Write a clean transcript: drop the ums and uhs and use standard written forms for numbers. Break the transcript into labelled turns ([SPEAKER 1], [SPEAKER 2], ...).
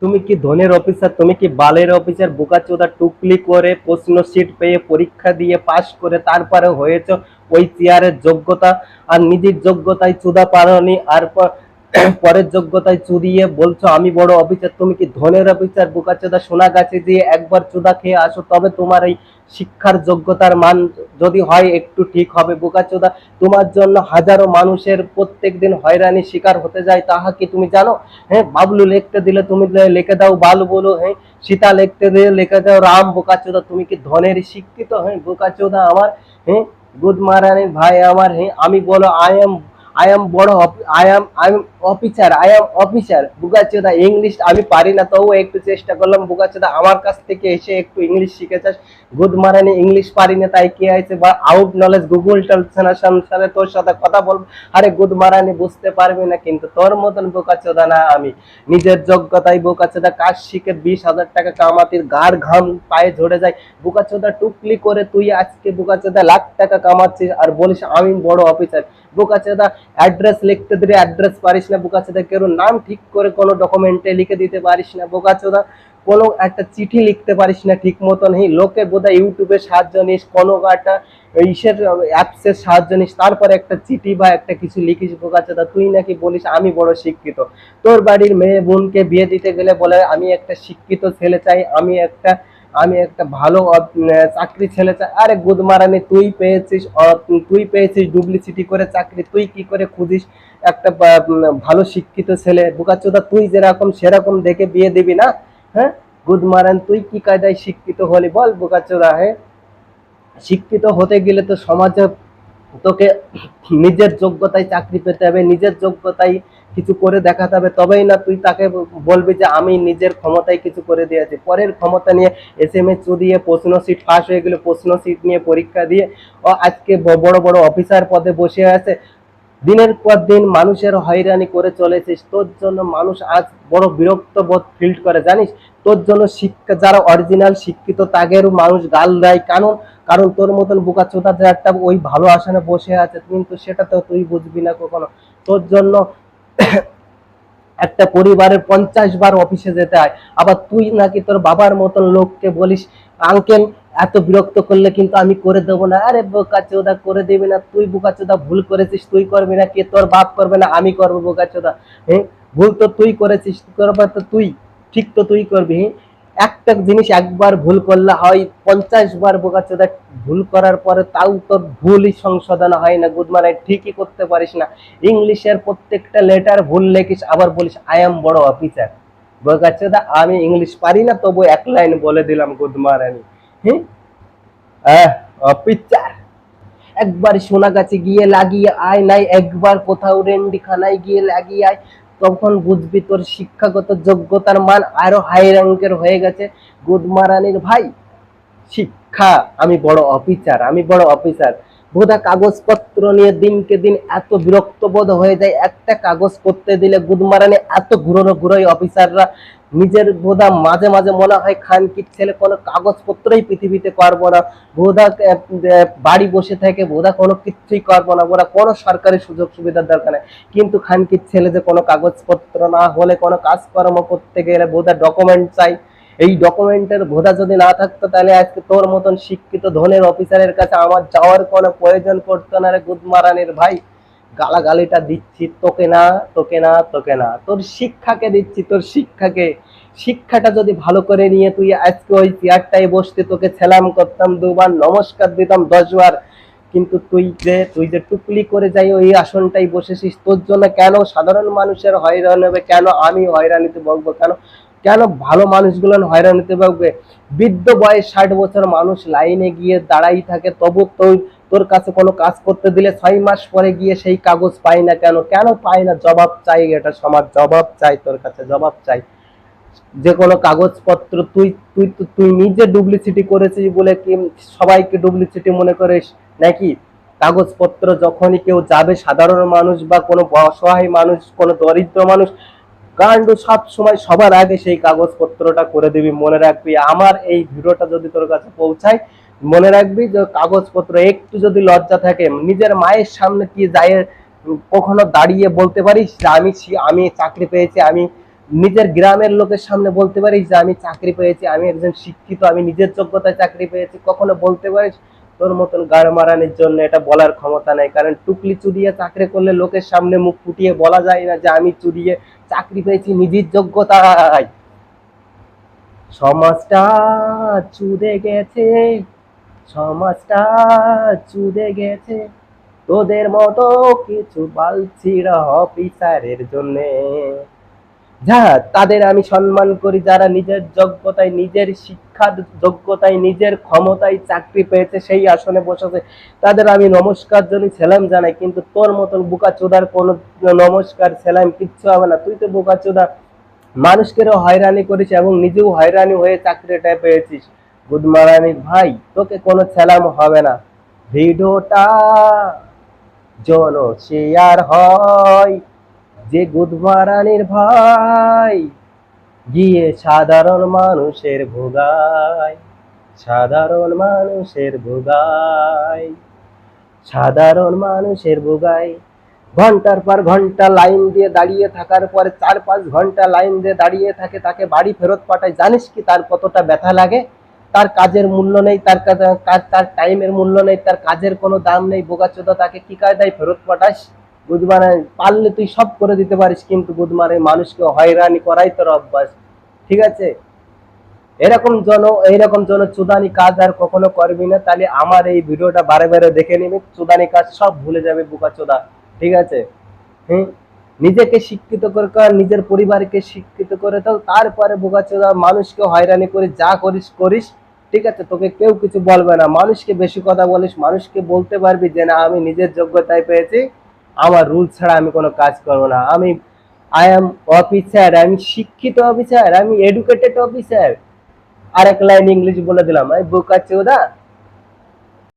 [SPEAKER 1] তুমি কি ধনের অফিসার? তুমি কি বালের অফিসার? বোকাচোদা টুকলি করে প্রশ্ন সিট পেয়ে পরীক্ষা দিয়ে পাশ করে তারপরে হয়েছে ওই চেয়ারের যোগ্যতা, আর নিজের যোগ্যতায় চুদা পারনি, আর পরের যোগ্যতায় চুদিয়ে বলছো আমি বড় অফিসার। তুমি কি ধনের অফিসার? বোকাচোদা সোনা গাছে দিয়ে একবার চুদা খেয়ে আসো, তবে তোমার এই শিক্ষার যোগ্যতার মান যদি হয় একটু ঠিক হবে। বোকাচোদা, তোমার জন্য হাজারো মানুষের প্রত্যেক দিন হয়রানির শিকার হতে যায়, তাহা কি তুমি জানো? হ্যাঁ, বাবলু লিখতে দিলে তুমি লিখে দাও বাল বলো, হ্যাঁ, সীতা লিখতে দিলে লিখে দাও রাম। বোকাচোদা, তুমি কি ধনের শিক্ষিত? হ্যাঁ বোকাচোদা আমার, হ্যাঁ, গুদ মারানির ভাই আমার, হ্যাঁ, আমি বলো আই এম বড়, I am officer, I am officer. বোকাচোদা ইংলিশ আমি পারি না, তবু একটু চেষ্টা করলাম। বোকাচোদা আমার কাছ থেকে এসে একটু ইংলিশ শিখেছিস? গুদ মারানি ইংলিশ পারি না তাই কি হয়েছে? বা আউট নলেজ গুগল ট্রান্সলেশন তোর সাথে কথা বলবো? আরে গুদ মারানি বুঝতে পারবি না, কিন্তু তোর মতন বোকাচোদা না আমি। নিজের যোগ্যতায় বোকাচোদা কাজ শিখে 20,000 টাকা কামাতির গাড় ঘাম পায়ে ঝরে যায়। বোকাচোদা টুকলি করে তুই আজকে বোকাচোদা লাখ টাকা কামাচ্ছিস আর বলিস আমি বড় অফিসার। বোকাচোদা অ্যাড্রেস লিখতে দিলে অ্যাড্রেস পারিস না। বোকাচোদা কেউ নাম ঠিক করে কোনো ডকুমেন্টে লিখে দিতে পারিস না। বোকাচোদা কোনো একটা চিঠি লিখতে পারিস না ঠিক মতন। এই লোকে বোধহয় ইউটিউবের সাহায্য নিস, কোনো একটা ইসের অ্যাপসের সাহায্য নিস, তারপরে একটা চিঠি বা একটা কিছু লিখিস। বোকাচোদা তুই নাকি বলিস আমি বড় শিক্ষিত। তোর বাড়ির মেয়ে বোনকে বিয়ে দিতে গেলে বলে আমি একটা শিক্ষিত ছেলে চাই, আমি একটা ভালো চাকরি ছেলে চাই। আরে গুদমারানি, তুই পেয়েছিস ডুপ্লিসিটি করে চাকরি, তুই কি করে খুঁজিস একটা ভালো শিক্ষিত ছেলে? বোকাচোদা তুই যেরকম সেরকম দেখে বিয়ে দিবি না? হ্যাঁ, গুদমারান তুই কি কায়দায় শিক্ষিত হলি বল? বোকাচোদা, হ্যাঁ, শিক্ষিত হতে গেলে তো সমাজে তোকে নিজের যোগ্যতায় চাকরি পেতে হবে, নিজের যোগ্যতায় কিছু করে দেখাতে হবে, তবেই না তুই তাকে বলবি যে আমি নিজের ক্ষমতায় কিছু করে দিয়েছি। পরের ক্ষমতা নিয়ে এসএমএস দিয়ে প্রশ্ন সিট পাস হয়ে গেলে প্রশ্ন সিট নিয়ে পরীক্ষা দিয়ে ও আজকে বড় বড় অফিসার পদে বসে আছে। দিনের পর দিন মানুষের হয়রানি করে চলেছিস, তোর জন্য মানুষ আজ বড় বিরক্ত বোধ ফিল করে জানিস? তোর জন্য শিক্ষা যারা অরিজিনাল শিক্ষিত তাদেরও মানুষ গাল দেয়, কারণ কারণ তোর মতন বোকাচোদা যে একটা ওই ভালো আসনে বসে আছে, কিন্তু সেটা তো তুই বুঝবি না কখনো। তোর জন্য একটা পরিবারের 50 বার অফিসে যেতে হয়, আবার তুই নাকি তোর বাবার মতন লোককে বলিস আঙ্কেল এত বিরক্ত করলে কিন্তু আমি করে দেবো না। আরে বোকাচোদা করে দিবি না তুই? বোকাচোদা ভুল করেছিস তুই করবি না? কে তোর বাপ করবে না আমি করবো? বোকাচোদা, হ্যাঁ, ভুল তো তুই করেছিস, করবে তো তুই, ঠিক তো তুই করবি। হ্যাঁ, একটা জিনিস একবার ভুল করলে হয় 50 বার বোকাচোদা ভুল করার পরে তাও তোর ভুলই সংশোধন হয় না। গুড মানে ঠিকই করতে পারিস না। ইংলিশের প্রত্যেকটা লেটার ভুল লেখিস, আবার বলিস আই এম বড় অফিসার। বোকাচোদা আমি ইংলিশ পারি না, তবু এক লাইন বলে দিলাম গুড মর্নিং। হ্যাঁ, অফিসার। একবার সোনাগাছি গিয়ে লাগিয়ে আয়, নাই একবার কোথাও রেন্ডিখানায় গিয়ে লাগিয়ে আয়, তখন বুঝবি তোর শিক্ষাগত যোগ্যতার মান আরো হাই র্যাঙ্কের হয়ে গেছে। গুদমারানির ভাই, শিক্ষা, আমি বড় অফিসার, আমি বড় অফিসার। বোধা কাগজপত্র নিয়ে দিনকে দিন এত বিরক্ত বোধ হয়ে যায়, একটা কাগজ করতে দিলে গুদমারানি এত ঘুরোনো ঘুরোই অফিসাররা। নিজের বোধা মাঝে মাঝে মনে হয় খানকির ছেলে কোনো কাগজপত্রই পৃথিবীতে করবো না। বোধা বাড়ি বসে থেকে বোধা কোনো কিছুই করবো না, বোধা কোনো সরকারি সুযোগ সুবিধার দরকার নেই, কিন্তু খানকির ছেলে যে কোনো কাগজপত্র না হলে কোনো কাজকর্ম করতে গেলে বোধা ডকুমেন্ট চাই। এই ডকুমেন্টের বোধা যদি না থাকতো তাহলে আজকে তোর মতন শিক্ষিত ধনের অফিসারের কাছে আমার যাওয়ার কোনো প্রয়োজন পড়তো না। রে গুদমারানির ভাই, গালাগালিটা দিচ্ছি তোকে না, তোকে না, তোকে না, তোর শিক্ষাকে দিচ্ছি, তোর শিক্ষাকে। শিক্ষাটা যদি ভালো করে নিয়ে তুই আজকে ওই চেয়ারটাই বসতে, তোকে সেলাম করতাম 2 বার, নমস্কার দিতাম 10 বার, কিন্তু তুই যে টুকলি করে যাই ওই আসনটাই বসেছিস, তোর জন্য কেন সাধারণ মানুষের হয়রান হবে? কেন আমি হয়রানিতে বলবো? কেন কেন ভালো মানুষগুলো হয়রানিতে ভোগবে? বৃদ্ধ বয়স 60 বছর মানুষ লাইনে গিয়ে দাঁড়াই থাকে, তবু তোর কাছে কোনো কাজ করতে দিলে 6 মাস পরে গিয়ে সেই কাগজ পাই না। কেন কেন পাই না? জবাব চাই, এটা সমাজ জবাব চাই, তোর কাছে জবাব চাই। যে কোনো কাগজপত্র তুই নিজে ডুপ্লিসিটি করেছিস বলে কি সবাইকে ডুপ্লিসিটি মনে করিস নাকি? কাগজপত্র যখনই কেউ যাবে, সাধারণ মানুষ বা কোনো অসহায় মানুষ, কোনো দরিদ্র মানুষ, কাণ্ড সব সময় সবার আগে সেই কাগজপত্রটা করে দিবি। মনে রাখবি, আমার এই ভিডিওটা যদি তোর কাছে পৌঁছায়, মনে রাখবি যে কাগজপত্র একটু যদি লজ্জা থাকে, নিজের মায়ের সামনে কি যায় কখনো দাঁড়িয়ে বলতে পারিস যে আমি চাকরি পেয়েছি, আমি নিজের গ্রামের লোকের সামনে বলতে পারিস যে আমি চাকরি পেয়েছি, আমি একজন শিক্ষিত, আমি নিজের যোগ্যতায় চাকরি পেয়েছি? কখনো বলতে পারিস? তোর মতন গাড় মারানির জন্য এটা বলার ক্ষমতা নাই। কারণ টুকলি চুদিয়ে চাকরি করলে লোকের সামনে মুখ ফুটিয়ে বলা যায় না যে আমি চুদিয়ে চাকরি পেয়েছি নিজের যোগ্যতায়। সমাজটা চুদে গেছে, সমাজটা চুদে গেছে তোদের মতো কিছু বালছিড়া অফিসারের জন্যে। যা, তাদের আমি সম্মান করি যারা নিজের যোগ্যতায়, নিজের শিক্ষার যোগ্যতায়, নিজের ক্ষমতায় চাকরি পেয়েছে, সেই আসনে বসেছে, তাদের আমি নমস্কার জানাই, সেলাম জানাই। কিন্তু তোর মতন বোকা চোদার কোনো নমস্কার সেলাম কিচ্ছু হবে না। তুই তো বোকা চোদা, মানুষকেও হয়রানি করিস এবং নিজেও হয়রানি হয়ে চাকরিটা পেয়েছিস। গুদমারানির ভাই, তোকে কোনো সেলাম হবে না। ভিডিওটা জন শেয়ার হয়, যে গুদমারানির ভাই গিয়ে সাধারণ মানুষের ভোগায়, সাধারণ মানুষের ভোগায়, সাধারণ মানুষের ভোগায়। ঘন্টার পর ঘন্টা লাইন দিয়ে দাঁড়িয়ে থাকার পরে 4-5 ঘন্টা লাইন দিয়ে দাঁড়িয়ে থাকে, তাকে বাড়ি ফেরত পাঠায়। জানিস কি তার কতটা ব্যথা লাগে? তার কাজের মূল্য নেই, তার টাইমের মূল্য নেই, তার কাজের কোনো দাম নেই। বোকাচোদা, তাকে কি কায়দায় ফেরত পাঠাস? বুঝবানা, পারলে তুই সব করে দিতে পারিস, কিন্তু বুধমারে মানুষকে হয়রানি করাই তোর অভ্যাস। ঠিক আছে? এইরকম জন চুদানি কাজ আর কখনো করবি না, তাহলে আমার এই ভিডিওটা বারে বারে দেখে নিবি, চুদানি কাজ সব ভুলে যাবে বোকা চোদা। ঠিক আছে? হুম। নিজেকে শিক্ষিত করে কর, নিজের পরিবারকে শিক্ষিত করে দাও, তারপরে বোকা চোদা মানুষকে হয়রানি করে যা করিস করিস। ঠিক আছে? তোকে কেউ কিছু বলবে না। মানুষকে বেশি কথা বলিস, মানুষকে বলতে পারবি যে না আমি নিজের যোগ্যতায় পেয়েছি, আমার রুল ছাড়া আমি কোনো কাজ করবো না। আই এম অফিসার, আমি শিক্ষিত অফিসার, আমি এডুকেটেড অফিসার। আরেক লাইন ইংলিশ বলে দিলাম, এই বোকা চোদা।